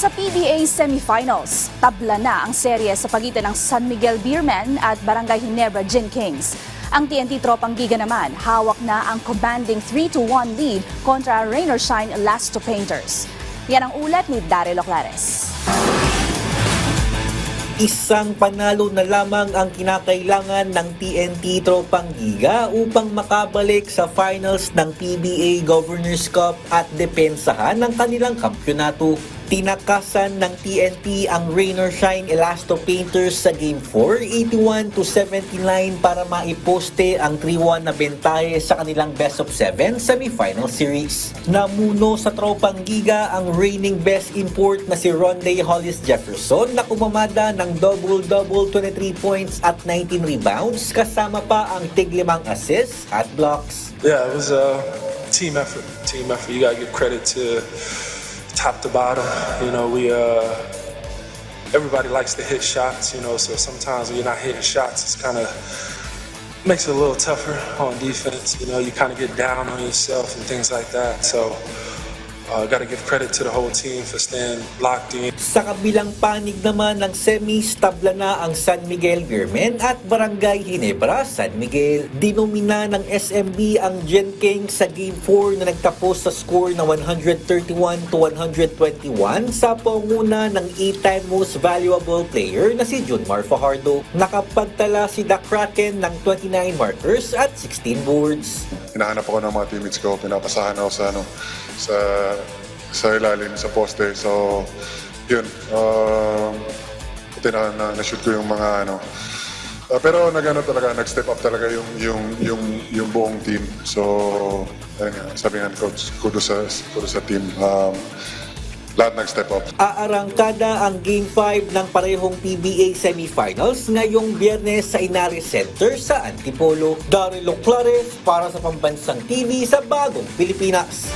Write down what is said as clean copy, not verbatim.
Sa PBA Semifinals, tabla na ang serye sa pagitan ng San Miguel Beermen at Barangay Ginebra Gin Kings. Ang TNT Tropang Giga naman, hawak na ang commanding 3-1 lead kontra Rain or Shine Elasto Painters. Yan ang ulat ni Daryl Oclares. Isang panalo na lamang ang kinakailangan ng TNT Tropang Giga upang makabalik sa finals ng PBA Governors Cup at depensahan ng kanilang kampyonato. Tinakasan ng TNT ang Rain or Shine Elasto Painters sa Game 4, 81-79 para maiposte ang 3-1 na bentahe sa kanilang best of 7 semifinal series. Namuno sa Tropang Giga ang reigning best import na si Ronday Hollis Jefferson na kumamada ng double-double 23 points at 19 rebounds kasama pa ang tig-5 assists at blocks. Yeah, it was a team effort. Team effort. You gotta give credit to top to bottom. You know, everybody likes to hit shots, you know, so sometimes when you're not hitting shots, it's kind of makes it a little tougher on defense. You know, you kind of get down on yourself and things like that. So, got to give credit to the whole team for staying locked in. Sa kabilang panig naman ng semis, tabla na ang San Miguel Beermen at Barangay Ginebra San Miguel. Dinomina ng SMB ang Gin Kings sa Game 4 na nagtapos sa score na 131-121 sa panguna ng 8-time most valuable player na si Junmar Fajardo. Nakapagtala si The Kraken ng 29 markers at 16 boards. Hinahanap ako ng mga teammates ko, pinapasahan ako sa ilalim, sa poste. So, yun. Buti na-shoot ko yung mga pero nag-step up talaga yung buong team. So, ayun nga, sabi nga ni Coach, kudos sa team. Lahat nag-step up. Aarangkada ang Game 5 ng parehong PBA Semifinals ngayong Biyernes sa Inares Center sa Antipolo. Daryl Oclares para sa Pambansang TV sa Bagong Pilipinas.